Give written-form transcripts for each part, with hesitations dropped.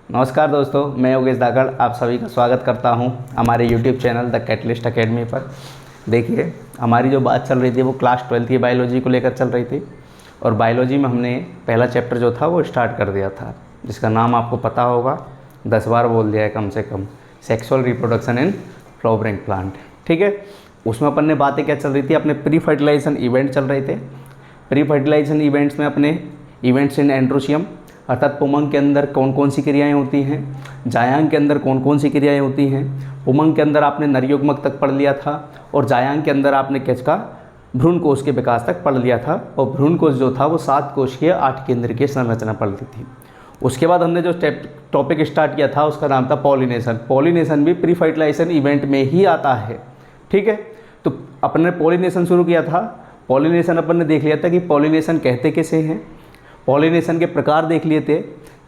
नमस्कार दोस्तों, मैं योगेश धाकड़ आप सभी का स्वागत करता हूं हमारे YouTube channel the catalyst academy पर। देखिए, हमारी जो बात चल रही थी वो क्लास 12 की बायोलॉजी को लेकर चल रही थी और बायोलॉजी में हमने पहला चैप्टर जो था वो स्टार्ट कर दिया था, जिसका नाम आपको पता होगा, 10 बार बोल दिया है कम से कम, sexual reproduction in flowering plant. ठीक है, उसमें अपन ने बातें क्या चल रही थी, अपने प्री फर्टिलाइजेशन इवेंट चल रहे थे। प्री फर्टिलाइजेशन इवेंट्स में अपने इवेंट्स इन एंड्रोशियम अर्थात पुमंग के अंदर कौन कौन सी क्रियाएं होती हैं, जायांग के अंदर कौन कौन सी क्रियाएं होती हैं। पुमंग के अंदर आपने नरयुग्मक तक पढ़ लिया था और जायांग के अंदर आपने किसका भ्रूण कोश के विकास तक पढ़ लिया था और भ्रूण कोश जो था वो 7 कोशिकीय 8 केंद्रीय संरचना पढ़ ली थी। उसके बाद हमने जो टॉपिक स्टार्ट किया था उसका नाम था पॉलिनेशन। पॉलिनेशन भी प्री फर्टिलाइजेशन इवेंट में ही आता है। ठीक है, तो अपन ने पॉलिनेशन शुरू किया था। पॉलिनेशन अपन ने देख लिया था कि पॉलिनेशन कहते किसे हैं, पॉलिनेशन के प्रकार देख लिए थे,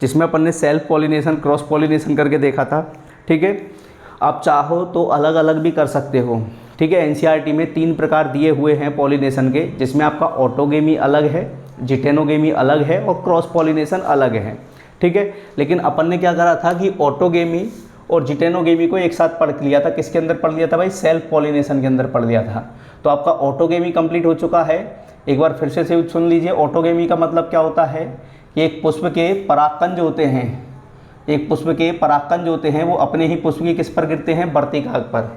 जिसमें अपन ने सेल्फ पॉलिनेशन, क्रॉस पॉलिनेशन करके देखा था। ठीक है, आप चाहो तो अलग अलग भी कर सकते हो। ठीक है, एनसीईआरटी में 3 प्रकार दिए हुए हैं पॉलिनेशन के, जिसमें आपका ऑटोगेमी अलग है, जिटेनोगेमी अलग है और क्रॉस पॉलिनेशन अलग है। ठीक है, लेकिन अपन ने क्या करा था कि ऑटोगेमी और जिटेनोगेमी को एक साथ पढ़ लिया था। किसके अंदर पढ़ लिया था भाई? सेल्फ पॉलिनेशन के अंदर पढ़ लिया था। तो आपका ऑटोगेमी कंप्लीट हो चुका है। एक बार फिर से सुन लीजिए, ऑटोगेमी का मतलब क्या होता है कि एक पुष्प के परागकण जो होते हैं, एक पुष्प के परागकण जो होते हैं वो अपने ही पुष्प की किस पर गिरते हैं? वर्तिकाग्र पर।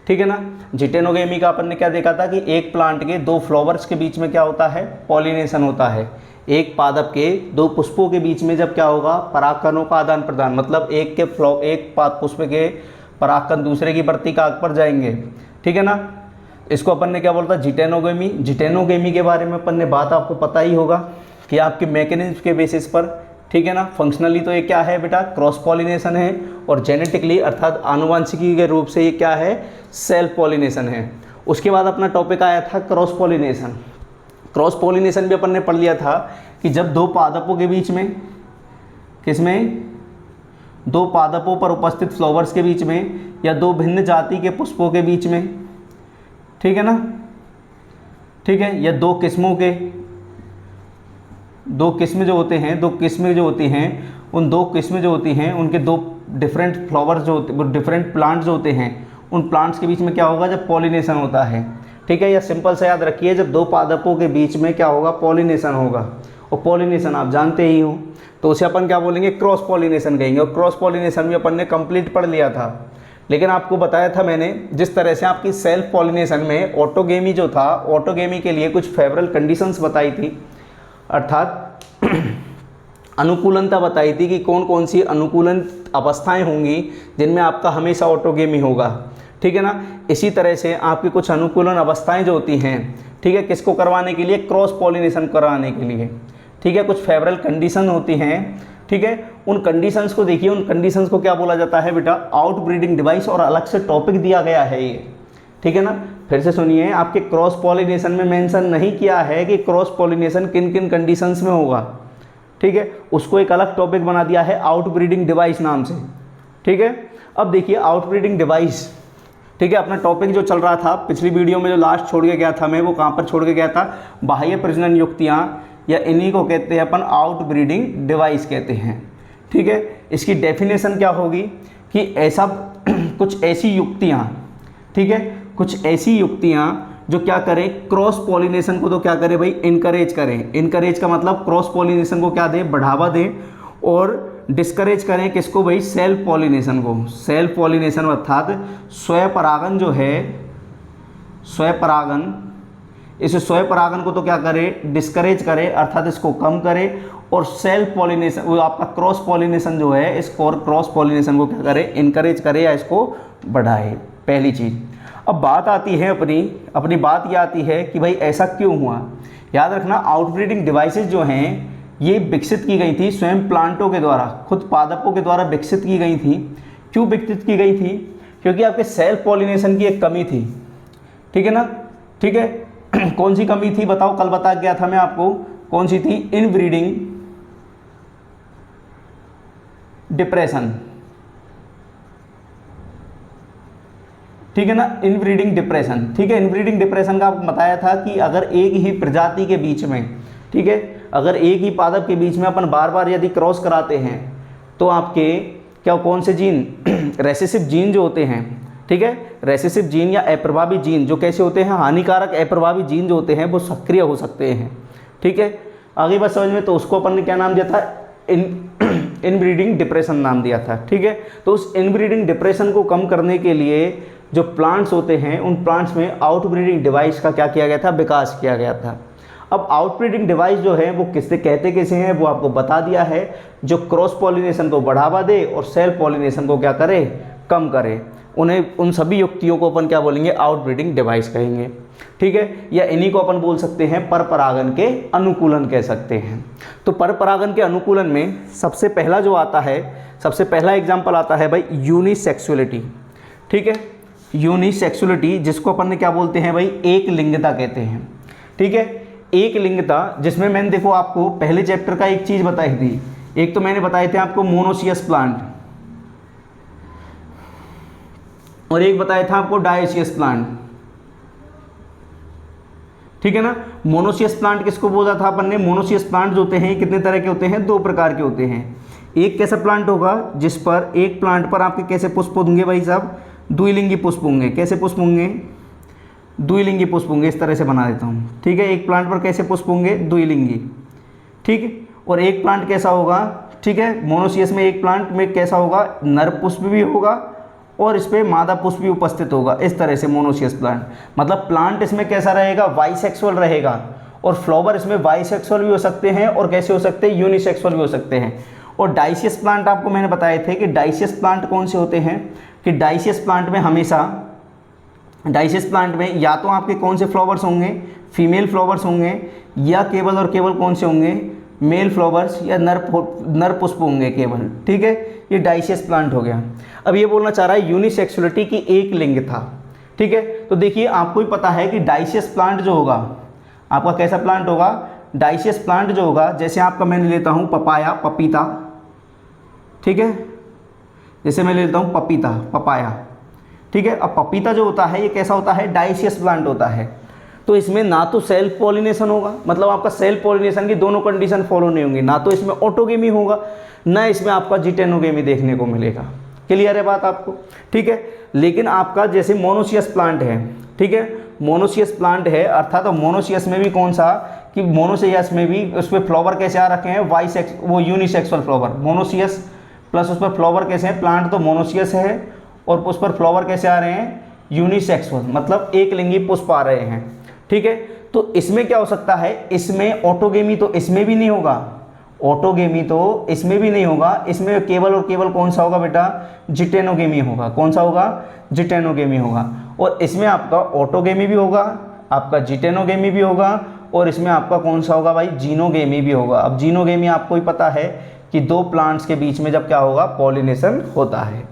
ठीक है ना। जिटेनोगेमी का अपन ने क्या देखा था कि एक प्लांट के 2 फ्लावर्स के बीच में क्या होता है? पॉलिनेशन होता है। एक पादप के 2 पुष्पों के बीच में जब क्या होगा? परागकणों का आदान प्रदान, मतलब एक पुष्प के परागकण दूसरे की वर्तिकाग्र पर जाएंगे। ठीक है ना। इसको अपन ने क्या बोलता? जिटेनोगेमी। जिटेनोगेमी के बारे में अपन ने बात आपको पता ही होगा कि आपके मैकेनिज्म के बेसिस पर, ठीक है ना। फंक्शनली तो ये क्या है बेटा? क्रॉस पॉलिनेशन है और जेनेटिकली अर्थात आनुवंशिकी के रूप से ये क्या है? सेल्फ पॉलिनेशन है। उसके बाद अपना टॉपिक आया था क्रॉस पॉलिनेशन। क्रॉस पॉलिनेशन भी अपन ने पढ़ लिया था कि जब 2 पादपों के बीच में, किसमें? 2 पादपों पर उपस्थित फ्लावर्स के बीच में या 2 भिन्न जाति के पुष्पों के बीच में, ठीक है ना, ठीक है, या 2 किस्मों के, 2 किस्में जो होते हैं, 2 किस्में जो होती हैं, उन 2 किस्में जो होती हैं उनके 2 डिफरेंट फ्लावर्स जो होते, डिफरेंट प्लांट्स जो होते हैं, उन प्लांट्स के बीच में क्या होगा? जब पॉलिनेशन होता है। ठीक है, या सिंपल से याद रखिए, जब 2 पादपों के बीच में क्या होगा? पॉलिनेशन होगा। और पॉलिनेशन आप जानते ही हो, तो उसे अपन क्या बोलेंगे? क्रॉस पॉलिनेशन कहेंगे। और क्रॉस पॉलिनेशन भी अपन ने कंप्लीट पढ़ लिया था। लेकिन आपको बताया था मैंने, जिस तरह से आपकी सेल्फ पॉलिनेशन में ऑटोगेमी जो था, ऑटोगेमी के लिए कुछ फेवरल कंडीशंस बताई थी, अर्थात अनुकूलनता बताई थी कि कौन कौन सी अनुकूलन अवस्थाएं होंगी जिनमें आपका हमेशा ऑटोगेमी होगा। ठीक है ना। इसी तरह से आपकी कुछ अनुकूलन अवस्थाएं जो होती हैं, ठीक है, किसको करवाने के लिए? क्रॉस पॉलिनेशन कराने के लिए। ठीक है, कुछ फेवरल कंडीशन होती हैं। ठीक है, उन कंडीशंस को देखिए, उन कंडीशंस को क्या बोला जाता है बेटा? आउट ब्रीडिंग डिवाइस, और अलग से टॉपिक दिया गया है ये। ठीक है ना। फिर से सुनिए, आपके क्रॉस पॉलिनेशन में मेंशन नहीं किया है कि क्रॉस पॉलिनेशन किन किन कंडीशंस में होगा। ठीक है, उसको एक अलग टॉपिक बना दिया है आउट ब्रीडिंग डिवाइस नाम से। ठीक है, अब देखिए आउट ब्रीडिंग डिवाइस, ठीक है, अपना टॉपिक जो चल रहा था पिछली वीडियो में, जो लास्ट छोड़ के गया था मैं, वो कहाँ पर छोड़ के गया था? बाह्य प्रजनन युक्तियाँ, या इन्हीं को कहते हैं अपन आउट ब्रीडिंग डिवाइस कहते हैं। ठीक है, इसकी डेफिनेशन क्या होगी कि ऐसा कुछ ऐसी युक्तियाँ, ठीक है, कुछ ऐसी युक्तियाँ जो क्या करें? क्रॉस पॉलिनेशन को तो क्या करें भाई? इनकरेज करें। इनकरेज का मतलब क्रॉस पॉलिनेशन को क्या दें? बढ़ावा दें। और डिस्करेज करें किसको भाई? सेल्फ पॉलिनेशन को। सेल्फ पॉलिनेशन अर्थात स्वपरागन जो है, स्वपरागन, इस स्वपरागन को तो क्या करें? डिस्करेज करें, अर्थात इसको कम करें। और सेल्फ पॉलिनेशन, वो आपका क्रॉस पॉलिनेशन जो है, इस क्रॉस पॉलिनेशन को क्या करें? इनकरेज करें या इसको बढ़ाए। पहली चीज़। अब बात आती है अपनी बात ये आती है कि भाई ऐसा क्यों हुआ? याद रखना, आउटब्रीडिंग डिवाइसेस जो हैं ये विकसित की गई थी स्वयं प्लांटों के द्वारा, खुद पादपों के द्वारा विकसित की गई थी। क्यों विकसित की गई थी? क्योंकि आपके सेल्फ पॉलिनेशन की एक कमी थी। ठीक है ना। ठीक है, कौन सी कमी थी बताओ? कल बता गया था मैं आपको, कौन सी थी? Inbreeding depression. ठीक है ना, इनब्रीडिंग डिप्रेशन। ठीक है, इनब्रीडिंग डिप्रेशन का आपको बताया था कि अगर एक ही प्रजाति के बीच में, ठीक है, अगर एक ही पादप के बीच में अपन बार बार यदि क्रॉस कराते हैं, तो आपके क्या कौन से जीन रेसेसिव जीन जो होते हैं, ठीक है, रेसेसिव जीन या अप्रभावी जीन जो कैसे होते हैं, हानिकारक अप्रभावी जीन जो होते हैं वो सक्रिय हो सकते हैं, ठीक है। आगे बात समझ में, तो उसको अपन ने क्या नाम दिया था, इनब्रीडिंग डिप्रेशन नाम दिया था, ठीक है। तो उस इनब्रीडिंग डिप्रेशन को कम करने के लिए जो प्लांट्स होते हैं उन प्लांट्स में आउटब्रीडिंग डिवाइस का क्या किया गया था, विकास किया गया था। अब आउटब्रीडिंग डिवाइस जो है वो किससे कहते कैसे हैं वो आपको बता दिया है, जो क्रॉस पॉलिनेशन को बढ़ावा दे और सेल्फ पॉलिनेशन को क्या करे, कम करे, उन्हें उन सभी युक्तियों को अपन क्या बोलेंगे, आउटब्रीडिंग डिवाइस कहेंगे, ठीक है। या इन्हीं को अपन बोल सकते हैं पर परागन के अनुकूलन कह सकते हैं। तो पर परागन के अनुकूलन में सबसे पहला जो आता है, सबसे पहला एग्जाम्पल आता है भाई यूनिसेक्सुअलिटी, ठीक है। यूनिसेक्सुअलिटी जिसको अपन ने क्या बोलते हैं भाई, एक लिंगता कहते हैं, ठीक है। एक लिंगता जिसमें मैंने देखो आपको पहले चैप्टर का एक चीज़ बताई थी, एक तो मैंने बताए थे आपको मोनोसियस प्लांट और एक बताया था आपको डायोसियस प्लांट, ठीक है ना। मोनोसियस प्लांट किसको बोला था अपन ने, मोनोसियस प्लांट जो होते हैं कितने तरह के होते हैं, दो प्रकार के होते हैं। एक कैसा प्लांट होगा जिस पर एक प्लांट पर आपके कैसे पुष्प होंगे भाई साहब, द्विलिंगी पुष्प होंगे। कैसे पुष्प होंगे, द्विलिंगी पुष्प होंगे, इस तरह से बना देता हूँ, ठीक है। एक प्लांट पर कैसे पुष्प होंगे, द्विलिंगी, ठीक है। और एक प्लांट कैसा होगा, ठीक है, मोनोसियस में एक प्लांट में कैसा होगा, नर पुष्प भी होगा और इस पर मादा पुष्प भी उपस्थित होगा, इस तरह से मोनोसियस प्लांट। मतलब प्लांट इसमें कैसा रहेगा, बाइसेक्सुअल रहेगा और फ्लावर इसमें बाइसेक्सुअल भी हो सकते हैं और कैसे हो सकते हैं, यूनिसेक्सुअल भी हो सकते हैं। और डाइसियस प्लांट आपको मैंने बताए थे कि डाइसियस प्लांट कौन से होते हैं, कि डाइसियस प्लांट में हमेशा, डाइसियस प्लांट में या तो आपके कौन से फ्लावर्स होंगे, फीमेल फ्लावर्स होंगे, या केवल और केवल कौन से होंगे, मेल फ्लावर्स या नर पुष्प होंगे केवल, ठीक है। ये डाइसियस प्लांट हो गया। अब ये बोलना चाह रहा है यूनिसेक्सुअलिटी की एक लिंग था, ठीक है। तो देखिए आपको ही पता है कि डाइसियस प्लांट जो होगा आपका कैसा प्लांट होगा, डाइसियस प्लांट जो होगा, जैसे आपका मैंने लेता हूँ पपाया, पपीता, ठीक है, जैसे मैं लेता हूँ पपीता, पपाया, ठीक है। अब पपीता जो होता है ये कैसा होता है, डाइसियस प्लांट होता है। तो इसमें ना तो सेल्फ पॉलिनेशन होगा, मतलब आपका सेल्फ पॉलिनेशन की दोनों कंडीशन फॉलो नहीं होंगी, ना तो इसमें ऑटोगेमी होगा, ना इसमें आपका जिटेनोगेमी देखने को मिलेगा। क्लियर है बात आपको, ठीक है। लेकिन आपका जैसे मोनोसियस प्लांट है, ठीक है, मोनोसियस प्लांट है, अर्थात तो मोनोसियस में भी कौन सा, कि मोनोसियस में भी उस पर फ्लावर कैसे आ रखे हैं, बाइसेक्स, वो यूनिसेक्सुअल फ्लावर, मोनोसियस प्लस उस पर फ्लावर कैसे हैं, प्लांट तो मोनोसियस है और उस पर फ्लावर कैसे आ रहे हैं, यूनिसेक्सुअल, मतलब एक लिंगी पुष्प आ रहे हैं, ठीक है। तो इसमें क्या हो सकता है, इसमें ऑटोगेमी तो इसमें भी नहीं होगा, ऑटोगेमी तो इसमें भी नहीं होगा, इसमें केवल और केवल कौन सा होगा बेटा, जिटेनोगेमी होगा। कौन सा होगा, जिटेनोगेमी होगा। और इसमें आपका ऑटोगेमी भी होगा, आपका जिटेनोगेमी भी होगा और इसमें आपका कौन सा होगा भाई, जीनोगेमी भी होगा। अब जीनोगेमी आपको ही पता है कि दो प्लांट्स के बीच में जब क्या होगा, पॉलिनेशन होता है।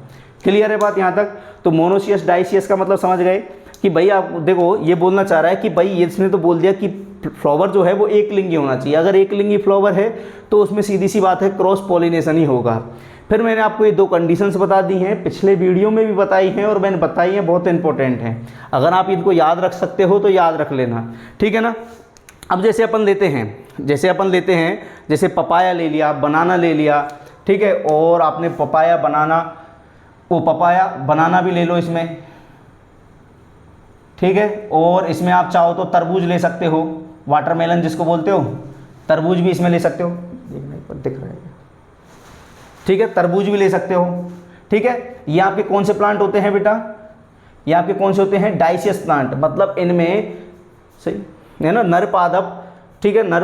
क्लियर है बात यहाँ तक। तो मोनोसियस डाइसियस का मतलब समझ गए कि भाई आप देखो ये बोलना चाह रहा है कि भाई इसने तो बोल दिया कि फ्लावर जो है वो एक लिंगी होना चाहिए, अगर एक लिंगी फ्लावर है तो उसमें सीधी सी बात है क्रॉस पॉलिनेशन ही होगा। फिर मैंने आपको ये दो कंडीशंस बता दी हैं, पिछले वीडियो में भी बताई हैं और मैंने बताई हैं, बहुत इंपॉर्टेंट हैं। अगर आप इनको याद रख सकते हो तो याद रख लेना, ठीक है ना। अब जैसे अपन लेते हैं, जैसे पपाया ले लिया, बनाना ले लिया, ठीक है, और आपने पपाया बनाना भी ले लो इसमें, ठीक है। और इसमें आप चाहो तो तरबूज ले सकते हो, वाटरमेलन जिसको बोलते हो, तरबूज भी इसमें ले सकते हो, दिख रहा है, ठीक है, तरबूज भी ले सकते हो, ठीक है। ये आपके कौन से प्लांट होते हैं बेटा, ये आपके कौन से होते हैं, डाइसियस प्लांट, मतलब इनमें सही है ना, नर पादप, ठीक है, नर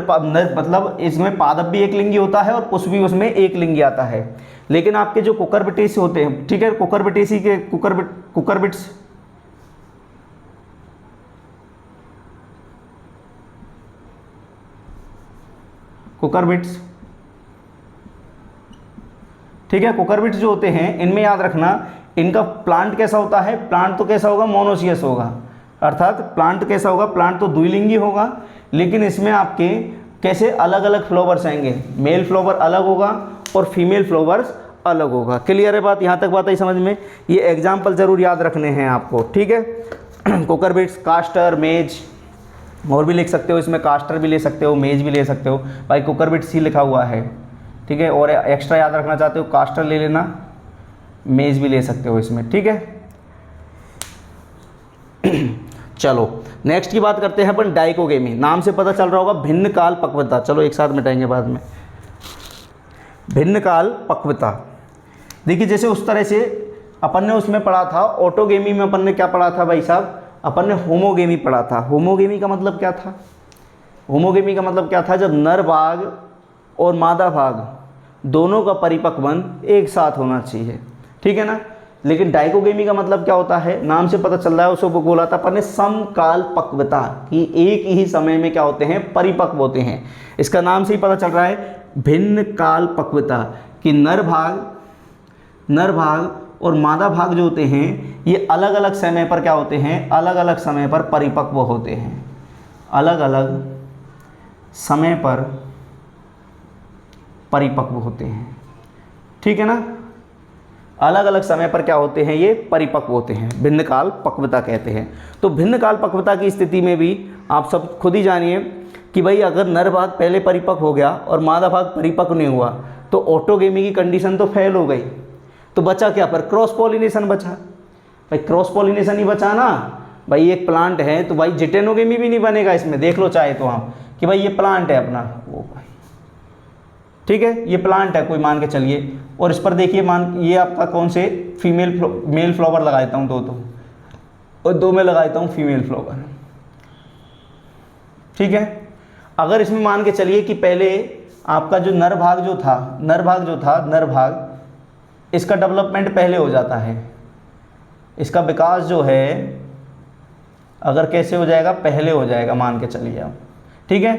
मतलब इसमें पादप भी एक लिंगी होता है और पुष्प भी उसमें एक लिंगी आता है। लेकिन आपके जो कुकरबिटेसी होते हैं, ठीक है, कुकरबिटेसी के कुकरबिट्स, ठीक है, कुकरबिट्स जो होते हैं इनमें याद रखना, इनका प्लांट कैसा होता है, प्लांट तो कैसा होगा, मोनोसियस होगा, अर्थात प्लांट कैसा होगा, प्लांट तो द्विलिंगी होगा, लेकिन इसमें आपके कैसे अलग अलग फ्लावर्स आएंगे, मेल फ्लावर अलग होगा और फीमेल फ्लावर्स अलग होगा। क्लियर है बात, यहाँ तक बात आई समझ में। ये एग्जाम्पल जरूर याद रखने हैं आपको, ठीक है। कुकरबिट्स, कास्टर, मेज, और भी लिख सकते हो इसमें, कास्टर भी ले सकते हो, मेज भी ले सकते हो। भाई कुकरबिट्स ही लिखा हुआ है, ठीक है। और एक्स्ट्रा याद रखना चाहते हो कास्टर ले लेना, मेज भी ले सकते हो इसमें, ठीक है। चलो नेक्स्ट की बात करते हैं अपन डाइकोगेमी। नाम से पता चल रहा होगा भिन्न काल पक्वता। चलो एक साथ मिटाएंगे बाद में। भिन्न काल पक्वता, देखिए जैसे उस तरह से अपन ने उसमें पढ़ा था ऑटोगेमी में, अपन ने क्या पढ़ा था भाई साहब, अपन ने होमोगेमी पढ़ा था। होमोगेमी का मतलब क्या था? होमोगेमी का मतलब क्या था? जब नर भाग और मादा भाग दोनों का परिपक्वन एक साथ होना चाहिए, ठीक है ना। लेकिन डाइकोगेमी का मतलब क्या होता है? नाम से पता चल रहा है, उसको बोला था अपन ने समकाल पक्वता, कि एक ही समय में क्या होते हैं, परिपक्व होते हैं। इसका नाम से ही पता चल रहा है भिन्न काल पक्वता, कि नर भाग और मादा भाग जो होते हैं ये अलग अलग समय पर क्या होते हैं, अलग अलग समय पर परिपक्व होते हैं, अलग अलग समय पर परिपक्व होते हैं, ठीक है ना। अलग अलग समय पर क्या होते हैं, ये परिपक्व होते हैं, भिन्न काल पक्वता कहते हैं। तो भिन्न काल पक्वता की स्थिति में भी आप सब खुद ही जानिए कि भाई अगर नर भाग पहले परिपक्व हो गया और मादा भाग परिपक्व नहीं हुआ तो ऑटोगेमी की कंडीशन तो फेल हो गई। तो बचा क्या? पर क्रॉस पॉलिनेशन बचा। भाई क्रॉस पॉलिनेशन ही बचा ना। भाई एक प्लांट है तो भाई जिटेनोगेमी भी नहीं बनेगा इसमें, देख लो चाहे तो हम, कि भाई ये प्लांट है अपना, वो भाई ठीक है, ये प्लांट है कोई मान के चलिए, और इस पर देखिए ये आपका कौन से मेल फ्लावर लगाता हूँ दो, और दो में लगाता हूँ फीमेल फ्लावर, ठीक है। अगर इसमें मान के चलिए कि पहले आपका जो नर भाग इसका डेवलपमेंट पहले हो जाता है, इसका विकास जो है अगर कैसे हो जाएगा, पहले हो जाएगा मान के चलिए आप, ठीक है।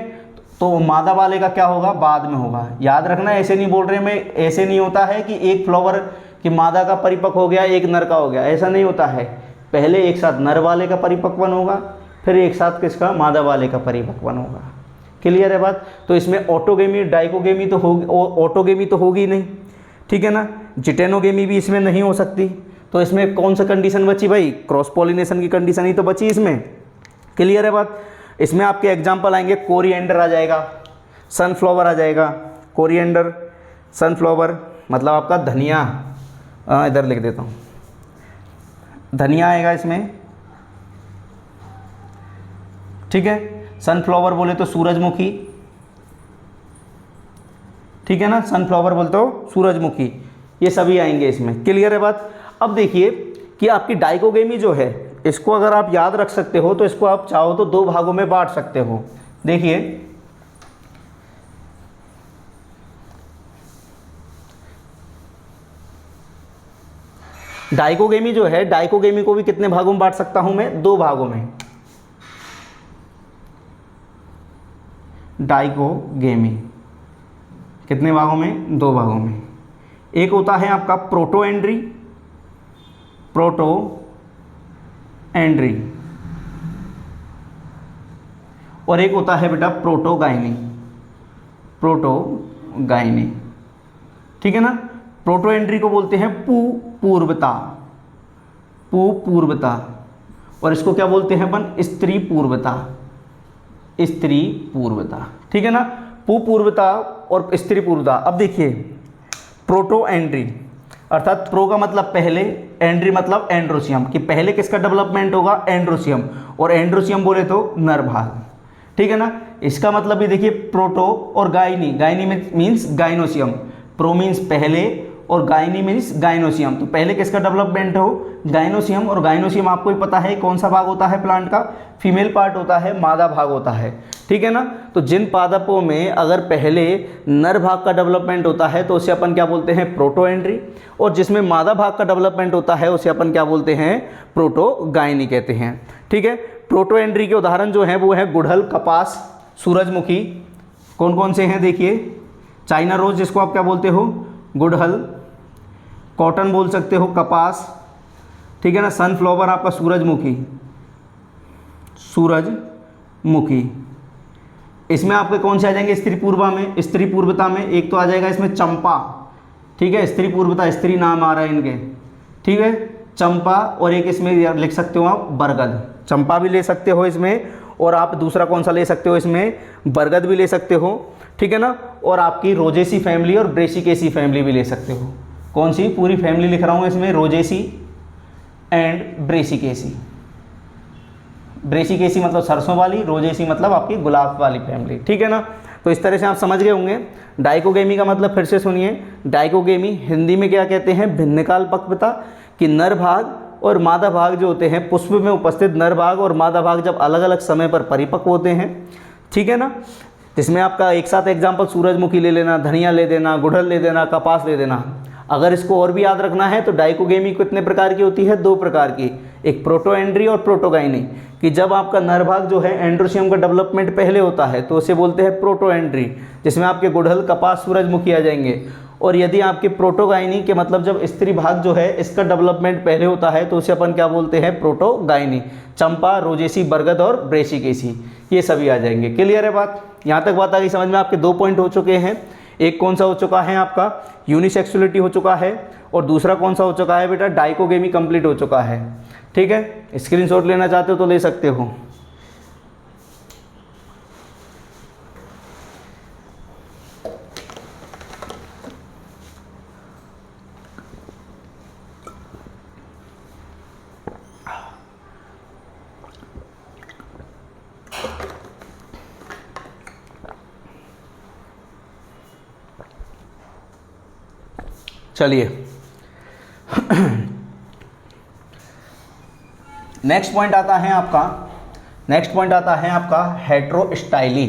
तो मादा वाले का क्या होगा, बाद में होगा। याद रखना, ऐसे नहीं बोल रहे मैं, ऐसे नहीं होता है कि एक फ्लावर कि मादा का परिपक्व हो गया एक नर का हो गया, ऐसा नहीं होता है। पहले एक साथ नर वाले का परिपक्वन होगा, फिर एक साथ किसका, मादा वाले का परिपक्वन होगा। क्लियर है बात? तो इसमें ऑटोगेमी डाइकोगेमी तो होगी, ऑटोगेमी तो होगी नहीं, ठीक है ना। जिटेनोगेमी भी इसमें नहीं हो सकती। तो इसमें कौन सा कंडीशन बची भाई, क्रॉस पॉलिनेशन की कंडीशन ही तो बची इसमें। क्लियर है बात? इसमें आपके एग्जाम्पल आएंगे, कोरिएंडर आ जाएगा, सनफ्लावर आ जाएगा। कोरिएंडर, सनफ्लावर मतलब आपका धनिया, इधर लिख देता हूँ, धनिया आएगा इसमें, ठीक है। सनफ्लावर बोले तो सूरजमुखी, ठीक है ना, सनफ्लावर बोलते तो सूरजमुखी, ये सभी आएंगे इसमें। क्लियर है बात? अब देखिए कि आपकी डाइकोगेमी जो है, इसको अगर आप याद रख सकते हो तो इसको आप चाहो तो दो भागों में बांट सकते हो। देखिए डाइकोगेमी जो है, डाइकोगेमी को भी कितने भागों में बांट सकता हूं मैं, दो भागों में। डाइकोगेमी कितने भागों में, दो भागों में। एक होता है आपका प्रोटोएंड्री, प्रोटोएंड्री, और एक होता है बेटा प्रोटोगाइनी, प्रोटोगाइनी, ठीक है ना। प्रोटोएंड्री को बोलते हैं पूर्वता, पूर्वता, और इसको क्या बोलते हैं अपन, स्त्री पूर्वता, स्त्री पूर्वता, ठीक है ना। पूर्वता और स्त्री पूर्वता। अब देखिए प्रोटोएंड्री अर्थात प्रो का मतलब पहले, एंड्री मतलब एंड्रोसियम, कि पहले किसका डेवलपमेंट होगा, एंड्रोसियम, और एंड्रोसियम बोले तो नर भाग, ठीक है ना। इसका मतलब भी देखिए प्रोटो और gynae, gynae means gynoecium, pro means पहले और गाइनी मीन्स गाइनोसियम। तो पहले किसका डेवलपमेंट हो, गाइनोसियम, और गाइनोसियम आपको ही पता है कौन सा भाग होता है प्लांट का, फीमेल पार्ट होता है, मादा भाग होता है, ठीक है ना। तो जिन पादपों में अगर पहले नर भाग का डेवलपमेंट होता है तो उसे अपन क्या बोलते हैं, प्रोटोएंड्री, और जिसमें मादा भाग का डेवलपमेंट होता है उसे अपन क्या बोलते हैं, प्रोटोगाइनी कहते हैं, ठीक है। प्रोटोएंड्री के उदाहरण जो हैं वो है गुड़हल, कपास, सूरजमुखी। कौन कौन से हैं देखिए, चाइना रोज जिसको आप क्या बोलते हो, गुड़हल, कॉटन बोल सकते हो, कपास, ठीक है ना। सनफ्लावर आपका सूरजमुखी, सूरजमुखी। इसमें आपके कौन से आ जाएंगे, स्त्री पूर्वा में, स्त्री पूर्वता में एक तो आ जाएगा इसमें चंपा, ठीक है, स्त्री पूर्वता, स्त्री नाम आ रहा है इनके, ठीक है, चंपा, और एक इसमें लिख सकते हो आप बरगद, चंपा भी ले सकते हो इसमें, और आप दूसरा कौन सा ले सकते हो, इसमें बरगद भी ले सकते हो, ठीक है ना, और आपकी रोजेसी फैमिली और ब्रेसिकेसी फैमिली भी ले सकते हो। कौन सी पूरी फैमिली लिख रहा हूँ इसमें, रोजेसी एंड ब्रेसिकेसी। ब्रेसिकेसी मतलब सरसों वाली, रोजेसी मतलब आपकी गुलाब वाली फैमिली, ठीक है ना। तो इस तरह से आप समझ गए होंगे। डाइकोगेमी का मतलब फिर से सुनिए, डाइकोगेमी हिंदी में क्या कहते हैं, भिन्नकाल पक्वता, कि नर भाग और मादा भाग जो होते हैं, पुष्प में उपस्थित नर भाग और मादा भाग जब अलग अलग समय पर परिपक्व होते हैं, ठीक है ना। जिसमें आपका एक साथ एग्जाम्पल सूरजमुखी ले लेना, धनिया ले देना, गुड़हल ले देना, कपास ले देना। अगर इसको और भी याद रखना है तो डाइकोगेमी कितने प्रकार की होती है, 2 प्रकार की, एक प्रोटोएंड्री और प्रोटोगाइनी। कि जब आपका नर भाग जो है एंड्रोशियम का डेवलपमेंट पहले होता है तो उसे बोलते हैं प्रोटोएंड्री, जिसमें आपके गुड़हल, कपास, सूरजमुखी आ जाएंगे। और यदि आपके प्रोटोगाइनी के मतलब जब स्त्री भाग जो है इसका डेवलपमेंट पहले होता है तो उसे अपन क्या बोलते हैं, प्रोटोगाइनी। चंपा, रोजेसी, बरगद और ब्रेसिकेसी ये सभी आ जाएंगे। क्लियर है बात, यहाँ तक बात आ गई समझ में। आपके 2 पॉइंट हो चुके हैं। एक कौन सा हो चुका है आपका, यूनिसेक्सुअलिटी हो चुका है, और दूसरा कौन सा हो चुका है बेटा, डाइकोगेमी कंप्लीट हो चुका है, ठीक है। स्क्रीनशॉट लेना चाहते हो तो ले सकते हो। चलिए नेक्स्ट पॉइंट आता है आपका, नेक्स्ट पॉइंट आता है आपका हेट्रोस्टाइली।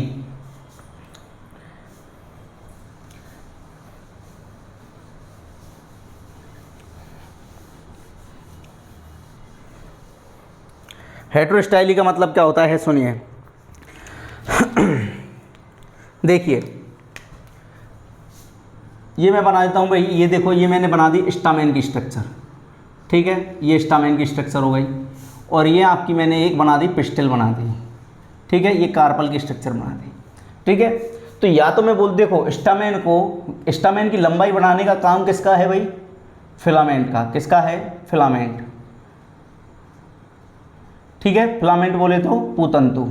हेट्रोस्टाइली का मतलब क्या होता है, सुनिए। देखिए ये मैं बना देता हूँ भाई, ये देखो, ये मैंने बना दी स्टामेन की स्ट्रक्चर, ठीक है, ये स्टामेन की स्ट्रक्चर हो गई। और ये आपकी मैंने एक बना दी, पिस्टल बना दी, ठीक है, ये कार्पल की स्ट्रक्चर बना दी, ठीक है। तो या तो मैं बोल, देखो स्टामेन को, स्टामेन की लंबाई बढ़ाने का काम किसका है भाई, फिलामेंट का। किसका है, फिलामेंट, ठीक है, फिलामेंट बोले तो पूतंतु।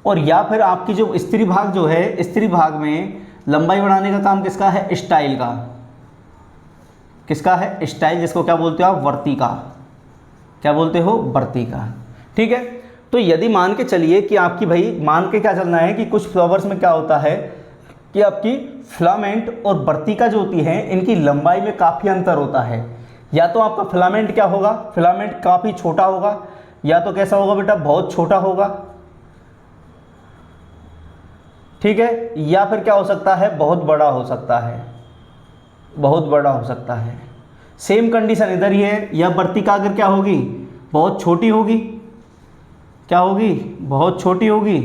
और या फिर आपकी जो स्त्री भाग जो है, स्त्री भाग में लंबाई बढ़ाने का काम किसका है, स्टाइल का। किसका है, स्टाइल, जिसको क्या बोलते हो आप, वर्तिका। क्या बोलते हो, वर्तिका, ठीक है। तो यदि मान के चलिए कि आपकी भाई, मान के क्या चलना है कि कुछ फ्लावर्स में क्या होता है कि आपकी फिलामेंट और वर्तिका जो होती है इनकी लंबाई में काफ़ी अंतर होता है। या तो आपका फिलामेंट क्या होगा, फिलामेंट काफ़ी छोटा होगा, या तो कैसा होगा बेटा, बहुत छोटा होगा, ठीक है, या फिर क्या हो सकता है, बहुत बड़ा हो सकता है, बहुत बड़ा हो सकता है। सेम कंडीशन इधर ही है। या वर्तिका अगर क्या होगी, बहुत छोटी होगी, क्या होगी, बहुत छोटी होगी,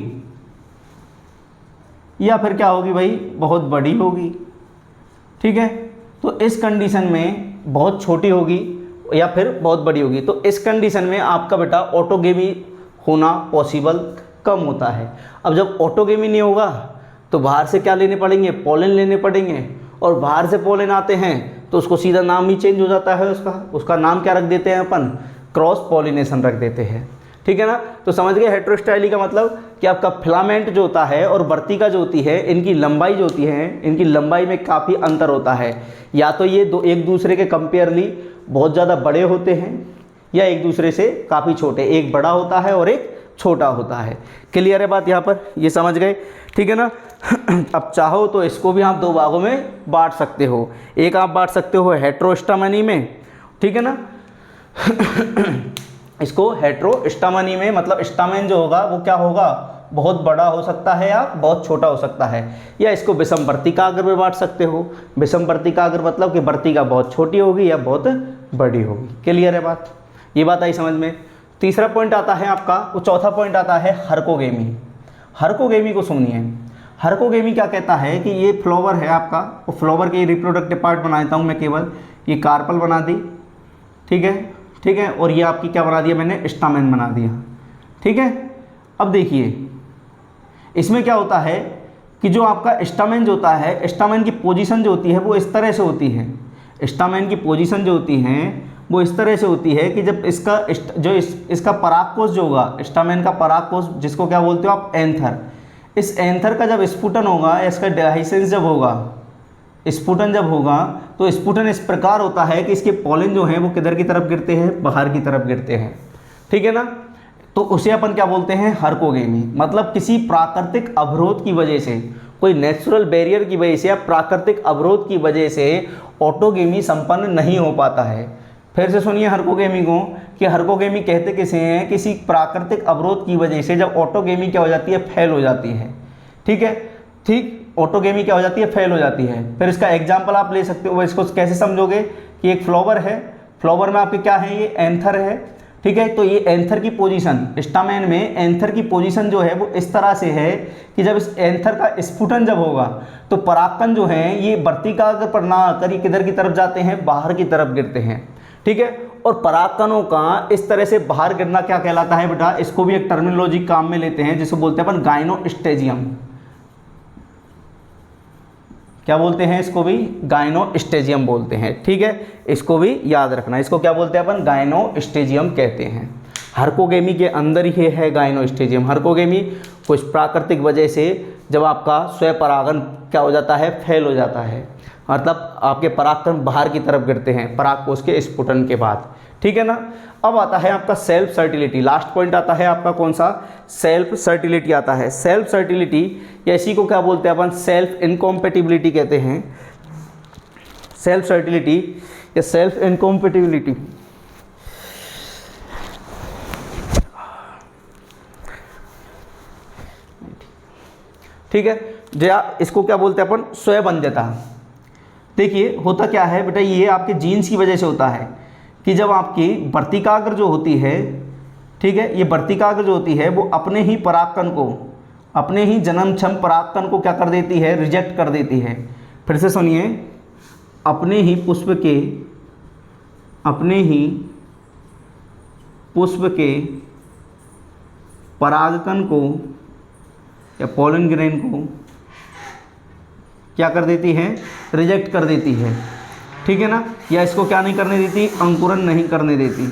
या फिर क्या होगी भाई, बहुत बड़ी होगी, ठीक है। तो इस कंडीशन में बहुत छोटी होगी या फिर बहुत बड़ी होगी, तो इस कंडीशन में आपका बेटा ऑटोगेमी होना पॉसिबल कम होता है। अब जब ऑटोगेमी नहीं होगा तो बाहर से क्या लेने पड़ेंगे, पोलन लेने पड़ेंगे, और बाहर से पोलन आते हैं तो उसको सीधा नाम ही चेंज हो जाता है उसका नाम क्या रख देते हैं अपन, क्रॉस पॉलिनेशन रख देते हैं, ठीक है ना। तो समझ गए हेट्रोस्टाइली का मतलब कि आपका फिलामेंट जो होता है और वर्तिका जो होती है, इनकी लंबाई जो होती है, इनकी लंबाई में काफ़ी अंतर होता है। या तो ये दो एक दूसरे के कंपेयरली बहुत ज़्यादा बड़े होते हैं, या एक दूसरे से काफ़ी छोटे, एक बड़ा होता है और एक छोटा होता है। क्लियर है बात यहाँ पर, ये समझ गए, ठीक है ना। अब चाहो तो इसको भी आप 2 भागों में बांट सकते हो। एक आप बांट सकते हो हेट्रोस्टामनी में, ठीक है ना। इसको हेट्रोस्टामनी में मतलब स्टामेन जो होगा वो क्या होगा, बहुत बड़ा हो सकता है या बहुत छोटा हो सकता है। या इसको विषम वर्तिकाग्र में बांट सकते हो। विषम वर्तिकाग्र मतलब कि वर्तिका बहुत छोटी होगी या बहुत बड़ी होगी। क्लियर है बात, ये बात आई समझ में। तीसरा पॉइंट आता है आपका, वो चौथा पॉइंट आता है हरकोगेमी। हरकोगेमी को सुनिए। हरकोगेमी क्या कहता है कि ये फ्लावर है आपका, वो फ्लावर के रिप्रोडक्टिव पार्ट बना देता हूँ मैं केवल, ये कार्पल बना दी, ठीक है, ठीक है, और ये आपकी क्या बना दिया मैंने, स्टामेन बना दिया, ठीक है। अब देखिए इसमें क्या होता है कि जो आपका स्टामेन जो होता है, स्टामेन की पोजीशन जो होती है वो इस तरह से होती है। स्टामेन की पोजीशन जो होती है वो इस तरह से होती है कि जब इसका परागकोश जो होगा, स्टामेन का परागकोश, जिसको क्या बोलते हो आप, एंथर, इस एंथर का जब स्फुटन होगा, इसका डाइसेंस जब होगा, स्फुटन जब होगा, तो स्फुटन इस प्रकार होता है कि इसके पॉलन जो हैं वो किधर की तरफ गिरते हैं, बाहर की तरफ गिरते हैं, ठीक है ना। तो उसे अपन क्या बोलते हैं, हर्कोगेमी। मतलब किसी प्राकृतिक अवरोध की वजह से, कोई नेचुरल बैरियर की वजह से या प्राकृतिक अवरोध की वजह से ऑटोगेमी संपन्न नहीं हो पाता है। फिर से सुनिए हर्कोगेमी को, कि हर्कोगेमी कहते किसे हैं, किसी प्राकृतिक अवरोध की वजह से जब ऑटोगेमी क्या हो जाती है, फेल हो जाती है, ठीक है, ठीक, ऑटोगेमी क्या हो जाती है, फेल हो जाती है। फिर इसका एग्जाम्पल आप ले सकते हो, इसको कैसे समझोगे कि एक फ्लावर है, फ्लावर में आपके क्या है, ये एंथर है, ठीक है। तो ये एंथर की पोजीशन, स्टामेन में एंथर की पोजीशन जो है वो इस तरह से है कि जब इस एंथर का स्फुटन जब होगा तो परागकण जो है ये वर्तिकाग्र पर ना आकर ये किधर की तरफ जाते हैं, बाहर की तरफ गिरते हैं, ठीक है। और परागकणों का इस तरह से बाहर गिरना क्या कहलाता है बेटा, इसको भी एक टर्मिनोलॉजी काम में लेते हैं जिसको बोलते हैं अपन गाइनोस्टेजियम। क्या बोलते हैं इसको भी, गाइनोस्टेजियम बोलते हैं, ठीक है। इसको भी याद रखना, इसको क्या बोलते हैं अपन, गाइनोस्टेजियम कहते हैं। हर्कोगेमी के अंदर ही है गाइनोस्टेजियम। हर्कोगेमी कुछ प्राकृतिक वजह से जब आपका स्वपरागन क्या हो जाता है, फेल हो जाता है, मतलब आपके परागकण बाहर की तरफ गिरते हैं परागकोश के स्फुटन के बाद, ठीक है ना। अब आता है आपका सेल्फ सर्टिलिटी, लास्ट पॉइंट आता है आपका कौन सा, सेल्फ सर्टिलिटी आता है। सेल्फ सर्टिलिटी या इसी को क्या बोलते हैं अपन, सेल्फ इनकॉम्पेटिबिलिटी कहते हैं। सेल्फ सर्टिलिटी या सेल्फ इनकॉम्पेटिबिलिटी, ठीक है, या इसको क्या बोलते हैं अपन, स्वयंबंध्यता। देखिए होता क्या है बेटा, ये आपके जीन्स की वजह से होता है कि जब आपकी वर्तिकाग्र जो होती है, ठीक है, ये वर्तिकाग्र जो होती है वो अपने ही परागकण को, अपने ही जन्मक्षम परागकण को क्या कर देती है, रिजेक्ट कर देती है। फिर से सुनिए, अपने ही पुष्प के परागकण को या पोलन ग्रेन को क्या कर देती है, रिजेक्ट कर देती है, ठीक है ना। या इसको क्या नहीं करने देती, अंकुरन नहीं करने देती,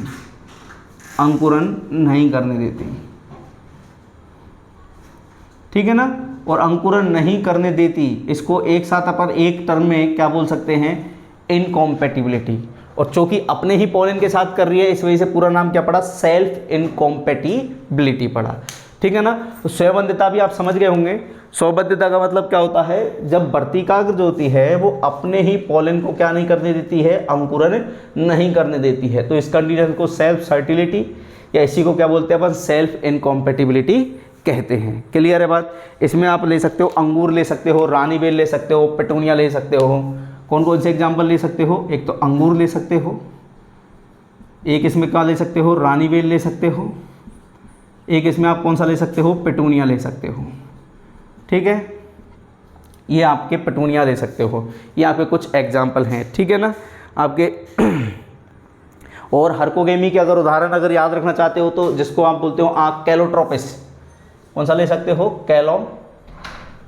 अंकुरन नहीं करने देती, ठीक है ना। और अंकुरन नहीं करने देती, इसको एक साथ अपन एक टर्म में क्या बोल सकते हैं, इनकॉम्पेटिबिलिटी। और चूंकि अपने ही पोलन के साथ कर रही है, इस वजह से पूरा नाम क्या पड़ा, सेल्फ इनकॉम्पेटिबिलिटी पड़ा, ठीक है ना। तो स्वयंबंध्यता भी आप समझ गए होंगे। स्वयंबंध्यता का मतलब क्या होता है, जब वर्तिकाग्र जो होती है वो अपने ही पोलन को क्या नहीं करने देती है, अंकुरन नहीं करने देती है। तो इस कंडीशन को सेल्फ सर्टिलिटी या इसी को क्या बोलते हैं अपन, सेल्फ इनकॉम्पेटिबिलिटी कहते हैं। क्लियर है बात। इसमें आप ले सकते हो अंगूर ले सकते हो, रानी बेल ले सकते हो, पेटूनिया ले सकते हो। कौन कौन से एग्जाम्पल ले सकते हो, एक तो अंगूर ले सकते हो, एक इसमें क्या ले सकते हो, रानी बेल ले सकते हो, एक इसमें आप कौन सा ले सकते हो, पेटूनिया ले सकते हो, ठीक है। ये आपके पेटूनिया ले सकते हो, ये आपके कुछ एग्जाम्पल हैं, ठीक है ना आपके। और हर्कोगेमी के अगर उदाहरण अगर याद रखना चाहते हो तो जिसको आप बोलते हो आँख, कैलोट्रोपिस, कौन सा ले सकते हो, कैलोट्रोपिस।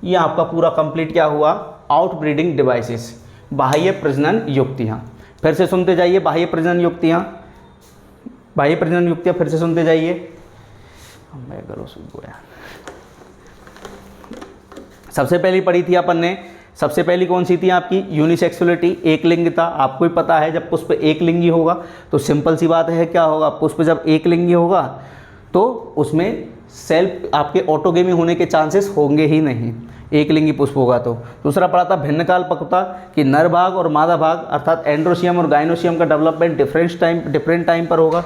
ये आपका पूरा कंप्लीट क्या हुआ, आउटब्रीडिंग डिवाइसेस, बाह्य प्रजनन युक्तियाँ। फिर से सुनते जाइए, बाह्य प्रजनन युक्तियाँ, बाह्य प्रजनन युक्तियाँ फिर से सुनते जाइए। मैं गलो सूख गया। सबसे पहली पढ़ी थी अपन ने, सबसे पहली कौन सी थी आपकी, यूनिसेक्सुअलिटी, एक लिंगता। आपको ही पता है जब पुष्प एक लिंगी होगा तो सिंपल सी बात है क्या होगा, पुष्प जब एक लिंगी होगा तो उसमें सेल्फ आपके ऑटोगेमी होने के चांसेस होंगे ही नहीं, एक लिंगी पुष्प होगा तो। दूसरा पढ़ा था भिन्न काल पक्वता कि नर भाग और मादा भाग अर्थात एंड्रोशियम और गाइनोशियम का डेवलपमेंट डिफरेंट टाइम पर होगा।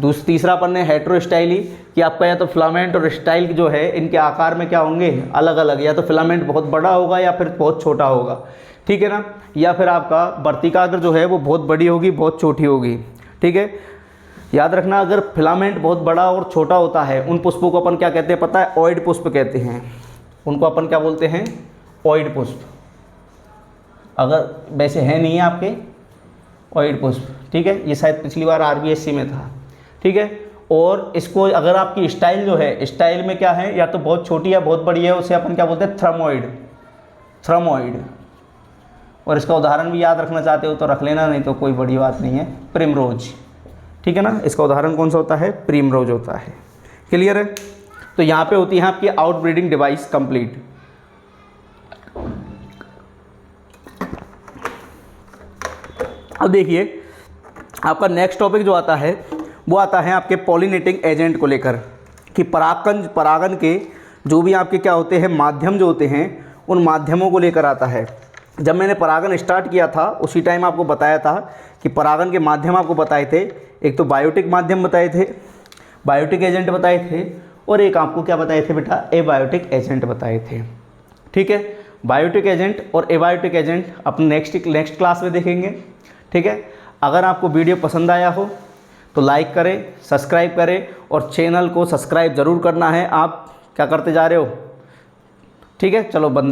तीसरा अपन ने हेट्रोस्टाइली कि आपका या तो फिलामेंट और स्टाइल जो है इनके आकार में क्या होंगे, अलग अलग, या तो फिलामेंट बहुत बड़ा होगा या फिर बहुत छोटा होगा, ठीक है ना। या फिर आपका वर्तिकाग्र जो है वो बहुत बड़ी होगी, बहुत छोटी होगी, ठीक है। याद रखना, अगर फिलामेंट बहुत बड़ा और छोटा होता है उन पुष्पों को अपन क्या कहते हैं पता है, ऑइड पुष्प कहते हैं। उनको अपन क्या बोलते हैं, ऑइड पुष्प। अगर वैसे है नहीं है आपके ऑइड पुष्प, ठीक है, ये शायद पिछली बार आरबीएससी में था, ठीक है। और इसको अगर आपकी स्टाइल जो है, स्टाइल में क्या है, या तो बहुत छोटी या बहुत बड़ी है, उसे अपन क्या बोलते हैं, थ्रमोइड, थ्रमोइड। और इसका उदाहरण भी याद रखना चाहते हो तो रख लेना, नहीं तो कोई बड़ी बात नहीं है, प्रिमरोज। ठीक है ना, इसका उदाहरण कौन सा होता है, प्रिमरोज होता है। क्लियर है। तो यहाँ पे होती है आपकी आउटब्रीडिंग डिवाइस कंप्लीट। अब देखिए आपका नेक्स्ट टॉपिक जो आता है वो आता है आपके पॉलिनेटिंग एजेंट को लेकर, कि परागन के जो भी आपके क्या होते हैं माध्यम जो होते हैं, उन माध्यमों को लेकर आता है। जब मैंने परागन स्टार्ट किया था उसी टाइम आपको बताया था कि परागन के माध्यम आपको बताए थे, एक तो बायोटिक माध्यम बताए थे, बायोटिक एजेंट बताए थे, और एक आपको क्या बताए थे बेटा, एबायोटिक एजेंट बताए थे। ठीक है, बायोटिक एजेंट और एबायोटिक एजेंट अपने नेक्स्ट क्लास में देखेंगे। ठीक है, अगर आपको वीडियो पसंद आया हो तो लाइक करें, सब्सक्राइब करें, और चैनल को सब्सक्राइब ज़रूर करना है। आप क्या करते जा रहे हो। ठीक है, चलो बंद।